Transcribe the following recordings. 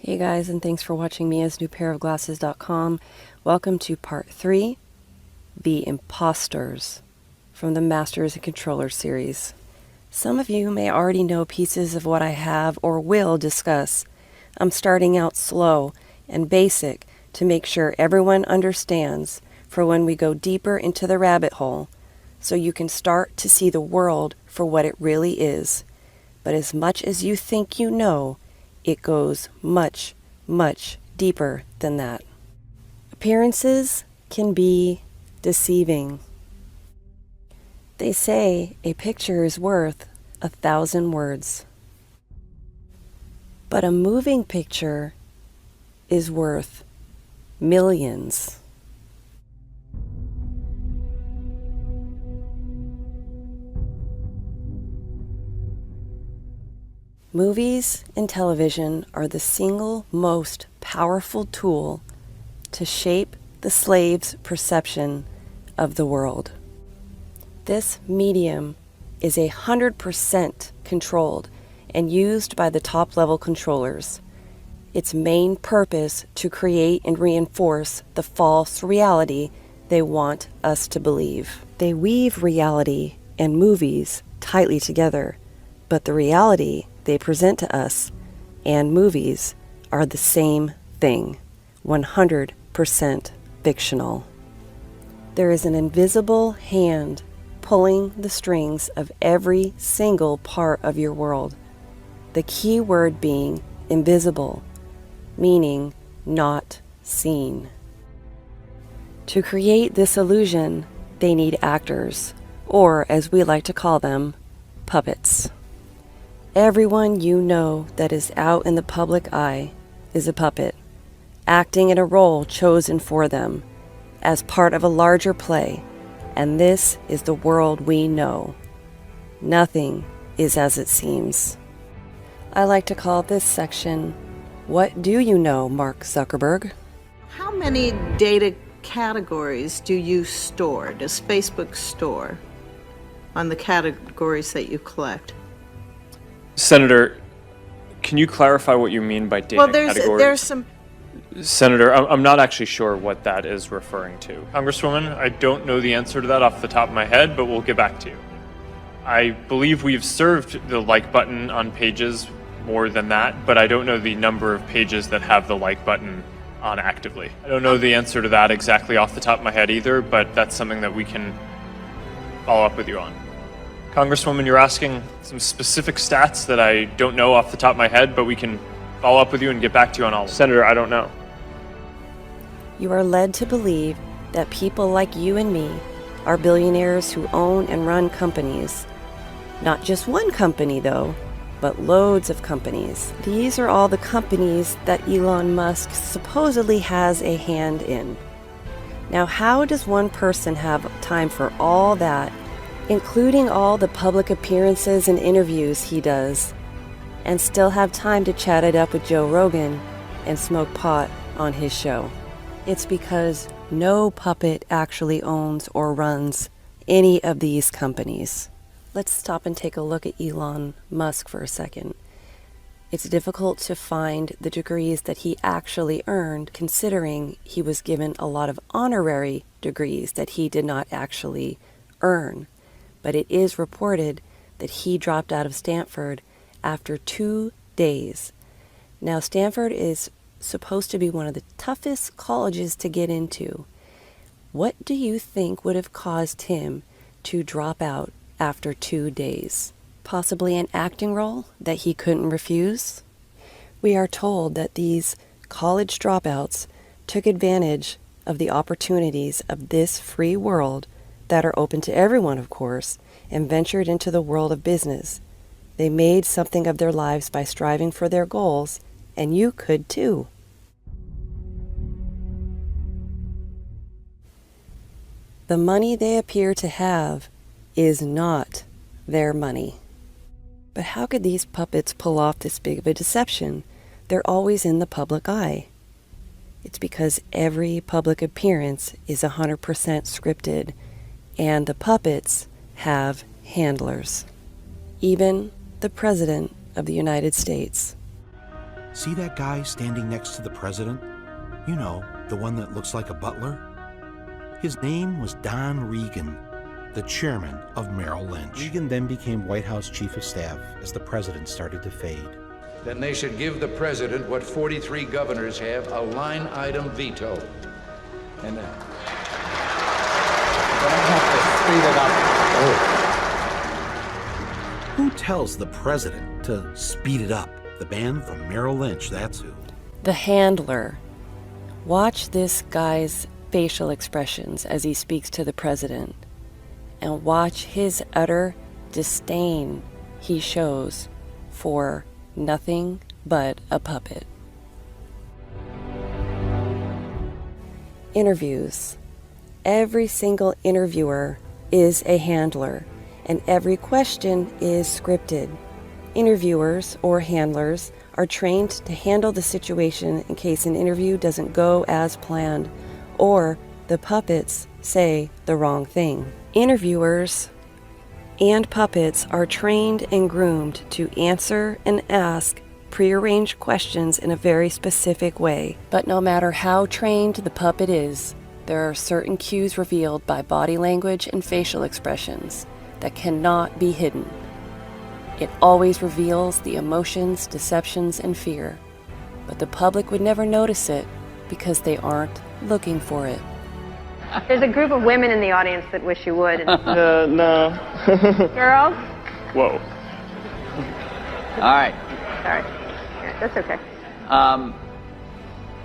Hey guys, and thanks for watching miasnewpairofglasses.com. Welcome to part 3, The Imposters, from the Masters and Controllers series. Some of you may already know pieces of what I have or will discuss. I'm starting out slow and basic to make sure everyone understands for when we go deeper into the rabbit hole, so you can start to see the world for what it really is. But as much as you think you know, it goes much, much deeper than that. Appearances can be deceiving. They say a picture is worth 1,000 words. But a moving picture is worth millions. Movies and television are the single most powerful tool to shape the slave's perception of the world. This medium is 100% controlled and used by the top-level controllers. Its main purpose to create and reinforce the false reality they want us to believe. They weave reality and movies tightly together, but the reality they present to us and movies are the same thing, 100% fictional. There is an invisible hand pulling the strings of every single part of your world. The key word being invisible, meaning not seen. To create this illusion, they need actors, or as we like to call them, puppets. Everyone you know that is out in the public eye is a puppet, acting in a role chosen for them as part of a larger play, and this is the world we know. Nothing is as it seems. I like to call this section, What Do You Know, Mark Zuckerberg? How many data categories do you store, does Facebook store, on the categories that you collect? Senator, can you clarify what you mean by data categories? There's some... Senator, I'm not actually sure what that is referring to. Congresswoman, I don't know the answer to that off the top of my head, but we'll get back to you. I believe we've served the like button on pages more than that, but I don't know the number of pages that have the like button on actively. I don't know the answer to that exactly off the top of my head either, but that's something that we can follow up with you on. Congresswoman, you're asking some specific stats that I don't know off the top of my head, but we can follow up with you and get back to you on all of them. Senator, I don't know. You are led to believe that people like you and me are billionaires who own and run companies. Not just one company, though, but loads of companies. These are all the companies that Elon Musk supposedly has a hand in. Now, how does one person have time for all that, including all the public appearances and interviews he does, and still have time to chat it up with Joe Rogan and smoke pot on his show? It's because no puppet actually owns or runs any of these companies. Let's stop and take a look at Elon Musk for a second. It's difficult to find the degrees that he actually earned, considering he was given a lot of honorary degrees that he did not actually earn. But it is reported that he dropped out of Stanford after 2 days. Now, Stanford is supposed to be one of the toughest colleges to get into. What do you think would have caused him to drop out after 2 days? Possibly an acting role that he couldn't refuse? We are told that these college dropouts took advantage of the opportunities of this free world that are open to everyone, of course, and ventured into the world of business. They made something of their lives by striving for their goals, and you could too. The money they appear to have is not their money. But how could these puppets pull off this big of a deception? They're always in the public eye. It's because every public appearance is 100% scripted, and the puppets have handlers. Even the President of the United States. See that guy standing next to the president? You know, the one that looks like a butler? His name was Don Regan, the chairman of Merrill Lynch. Regan then became White House Chief of Staff as the president started to fade. Then they should give the president what 43 governors have, a line item veto. And Who tells the president to speed it up? The man from Merrill Lynch, that's who. The handler. Watch this guy's facial expressions as he speaks to the president, and watch his utter disdain he shows for nothing but a puppet. Interviews. Every single interviewer is a handler, and every question is scripted. Interviewers, or handlers, are trained to handle the situation in case an interview doesn't go as planned, or the puppets say the wrong thing. Interviewers and puppets are trained and groomed to answer and ask prearranged questions in a very specific way. But no matter how trained the puppet is, there are certain cues revealed by body language and facial expressions that cannot be hidden. It always reveals the emotions, deceptions, and fear, but the public would never notice it because they aren't looking for it. There's a group of women in the audience that wish you would. No. Girls? Whoa. All right. Sorry. Yeah, that's okay.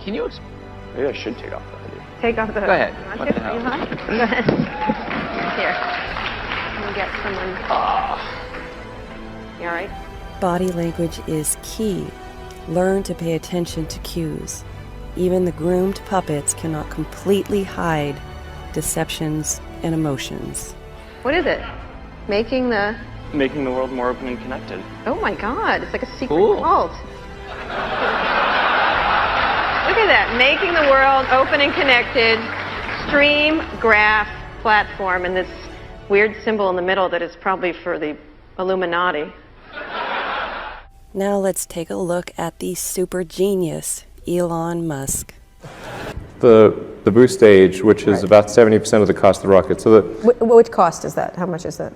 Can you Maybe I should take off the hoodie. Take off the hood. Go ahead. You want What to? the hell? You want? Go ahead. Here. Let me get someone. You all right? Body language is key. Learn to pay attention to cues. Even the groomed puppets cannot completely hide deceptions and emotions. What is it? Making the... Making the world more open and connected. Oh my God, it's like a secret Cool. cult. Look at that, making the world open and connected, stream, graph, platform, and this weird symbol in the middle that is probably for the Illuminati. Now let's take a look at the super genius, Elon Musk. The boost stage, which is about 70% of the cost of the rocket. So Which cost is that? How much is that?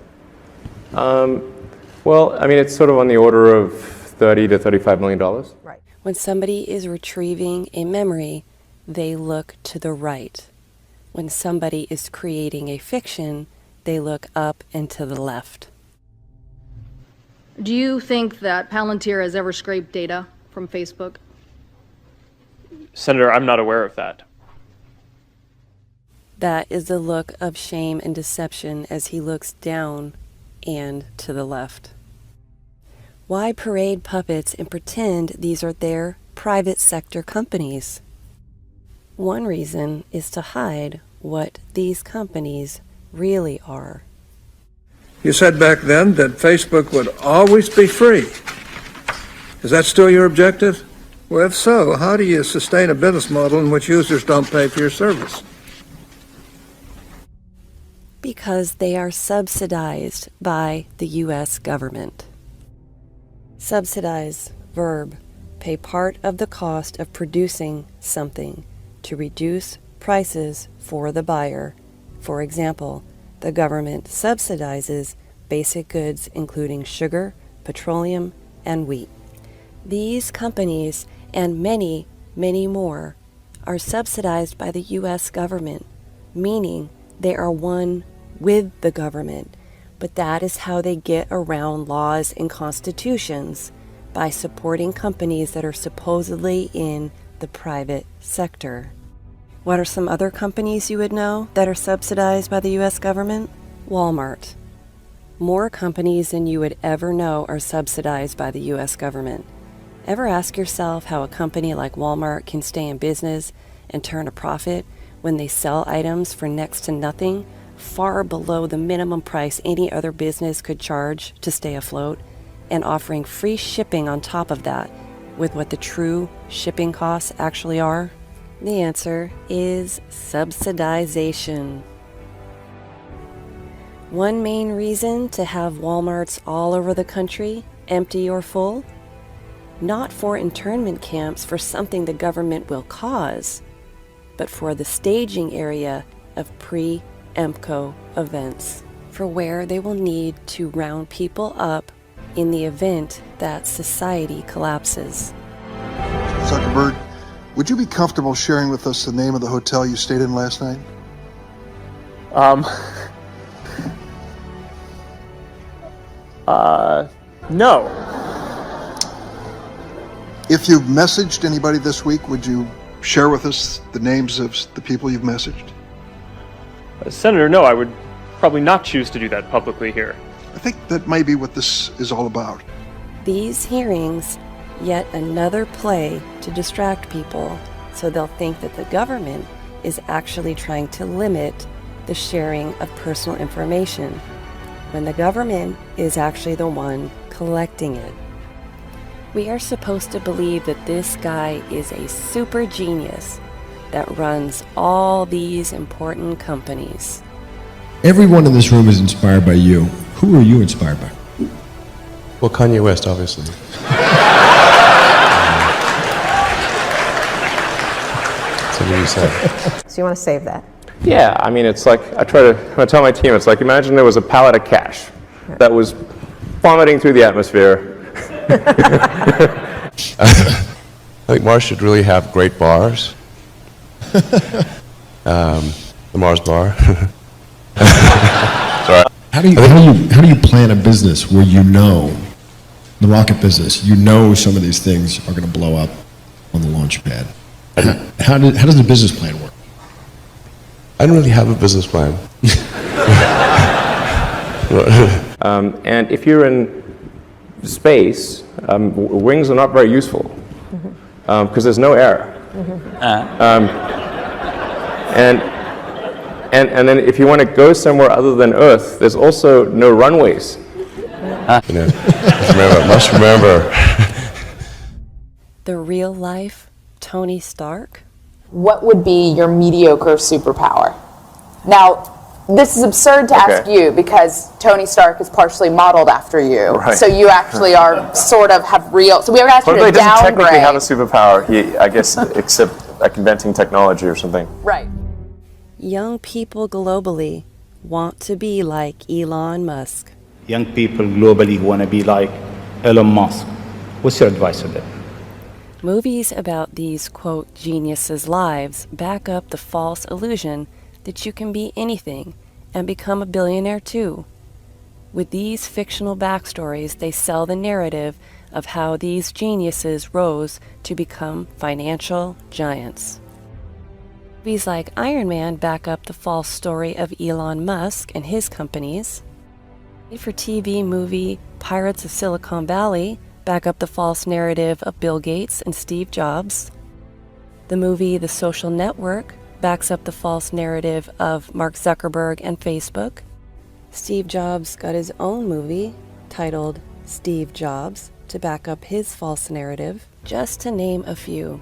well, I mean, it's sort of on the order of $30 to $35 million. Right. When somebody is retrieving a memory, they look to the right. When somebody is creating a fiction, they look up and to the left. Do you think that Palantir has ever scraped data from Facebook? Senator, I'm not aware of that. That is the look of shame and deception as he looks down and to the left. Why parade puppets and pretend these are their private sector companies? One reason is to hide what these companies really are. You said back then that Facebook would always be free. Is that still your objective? Well, if so, how do you sustain a business model in which users don't pay for your service? Because they are subsidized by the U.S. government. Subsidize, verb, pay part of the cost of producing something to reduce prices for the buyer. For example, the government subsidizes basic goods including sugar, petroleum, and wheat. These companies and many, many more are subsidized by the U.S. government, meaning they are one with the government, but that is how they get around laws and constitutions, by supporting companies that are supposedly in the private sector. What are some other companies you would know that are subsidized by the U.S. government? Walmart. More companies than you would ever know are subsidized by the U.S. government. Ever ask yourself how a company like Walmart can stay in business and turn a profit when they sell items for next to nothing, far below the minimum price any other business could charge to stay afloat, and offering free shipping on top of that with what the true shipping costs actually are? The answer is subsidization. One main reason to have Walmarts all over the country, empty or full? not for internment camps for something the government will cause, but for the staging area of pre-EMCO events, for where they will need to round people up in the event that society collapses. Zuckerberg, would you be comfortable sharing with us the name of the hotel you stayed in last night? No. If you've messaged anybody this week, would you share with us the names of the people you've messaged? Senator, no, I would probably not choose to do that publicly here. I think that may be what this is all about. These hearings, yet another play to distract people so they'll think that the government is actually trying to limit the sharing of personal information, when the government is actually the one collecting it. We are supposed to believe that this guy is a super genius that runs all these important companies. Everyone in this room is inspired by you. Who are you inspired by? Well, Kanye West, obviously. That's what you said. So you want to save that? Yeah, I mean, it's like, I tell my team, it's like, imagine there was a pallet of cash that was vomiting through the atmosphere. I think Mars should really have great bars. The Mars bar. Sorry. How do you plan a business where you know, the rocket business, you know some of these things are going to blow up on the launch pad? How does the business plan work? I don't really have a business plan. And if you're in space, wings are not very useful because there's no air. And then if you want to go somewhere other than Earth, there's also no runways. You know, must remember. The real life Tony Stark? What would be your mediocre superpower? Now, this is absurd to ask you because Tony Stark is partially modeled after you. Right. So you actually are sort of have real, so we were asking Well, you he to doesn't technically have a downgrade. superpower, I guess, except like inventing technology or something. Right. Young people globally want to be like Elon Musk. Young people globally want to be like Elon Musk. What's your advice to them? Movies about these, quote, geniuses' lives back up the false illusion that you can be anything and become a billionaire too. With these fictional backstories, they sell the narrative of how these geniuses rose to become financial giants. Movies like Iron Man back up the false story of Elon Musk and his companies. Made-for-TV movie Pirates of Silicon Valley back up the false narrative of Bill Gates and Steve Jobs. The movie The Social Network backs up the false narrative of Mark Zuckerberg and Facebook. Steve Jobs got his own movie titled Steve Jobs to back up his false narrative, just to name a few.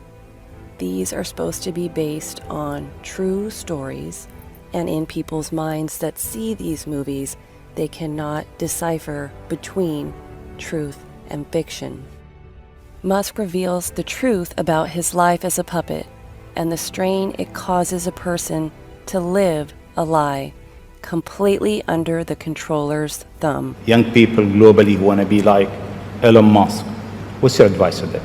These are supposed to be based on true stories, and in people's minds that see these movies, they cannot decipher between truth and fiction. Musk reveals the truth about his life as a puppet and the strain it causes a person to live a lie completely under the controller's thumb. Young people globally want to be like Elon Musk. What's your advice to them?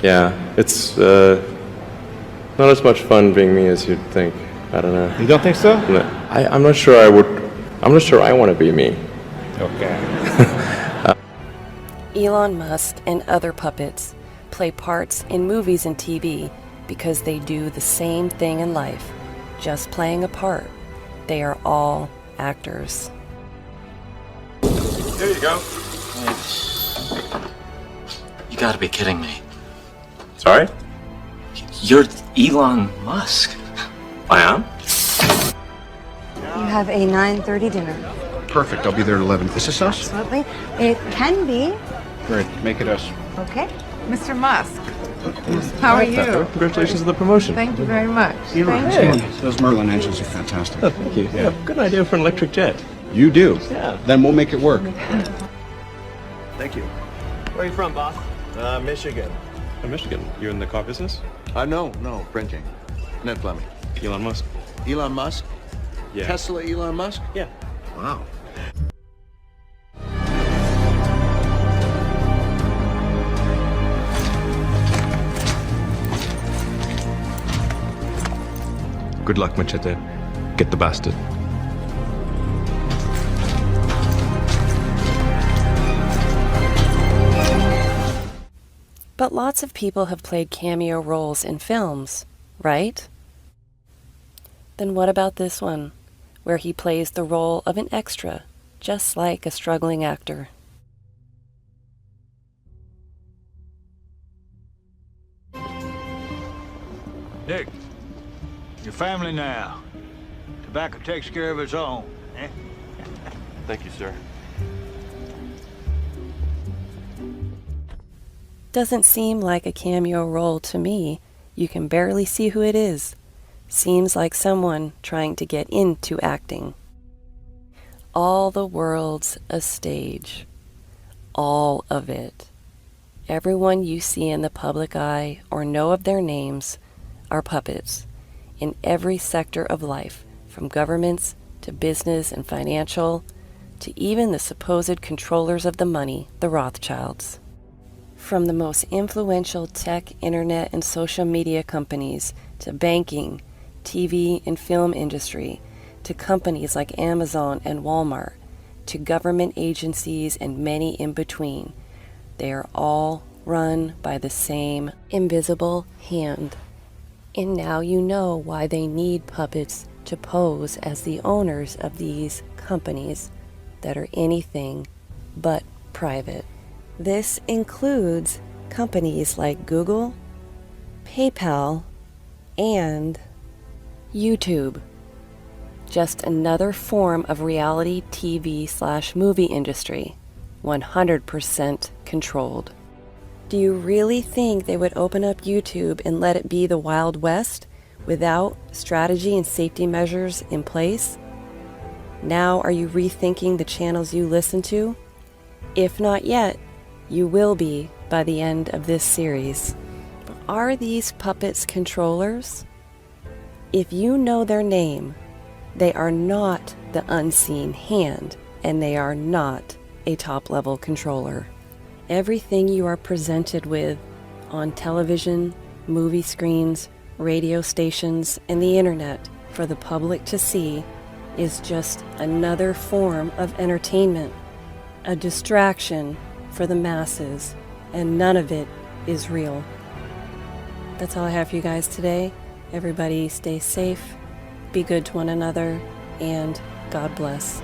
Yeah, it's not as much fun being me as you'd think. I don't know. You don't think so? No, I'm not sure I would. I'm not sure I want to be me. Okay. Elon Musk and other puppets play parts in movies and TV because they do the same thing in life, just playing a part. They are all actors. There you go. You gotta be kidding me. Sorry? You're Elon Musk. I am? You have a 9:30 dinner. Perfect. I'll be there at 11. Is this us? Absolutely. It can be. Great. Make it us. Okay. Mr. Musk, how are you? Congratulations on the promotion. Thank you very much. Those Merlin engines are fantastic. Oh, thank you. Yeah, good idea for an electric jet. You do? Yeah. Then we'll make it work. Thank you. Where are you from, boss? Michigan. Michigan. You in the car business? No, printing. Ned Fleming. Elon Musk. Elon Musk? Yeah. Tesla Elon Musk? Yeah. Wow. Good luck, Machete. Get the bastard. But lots of people have played cameo roles in films, right? Then what about this one, where he plays the role of an extra, just like a struggling actor? Dick, your family now. Tobacco takes care of its own, eh? Thank you, sir. Doesn't seem like a cameo role to me. You can barely see who it is. Seems like someone trying to get into acting. All the world's a stage. All of it. Everyone you see in the public eye or know of their names are puppets in every sector of life, from governments to business and financial, to even the supposed controllers of the money, the Rothschilds. From the most influential tech, internet, and social media companies, to banking, TV, and film industry, to companies like Amazon and Walmart, to government agencies and many in between, they are all run by the same invisible hand. And now you know why they need puppets to pose as the owners of these companies that are anything but private. This includes companies like Google, PayPal, and YouTube. Just another form of reality TV/movie industry, 100% controlled. Do you really think they would open up YouTube and let it be the Wild West without strategy and safety measures in place? Now are you rethinking the channels you listen to? If not yet, you will be by the end of this series. But are these puppets controllers? If you know their name, they are not the unseen hand, and they are not a top-level controller. Everything you are presented with on television, movie screens, radio stations, and the internet for the public to see is just another form of entertainment, a distraction for the masses, and none of it is real. That's all I have for you guys today. Everybody stay safe, be good to one another, and God bless.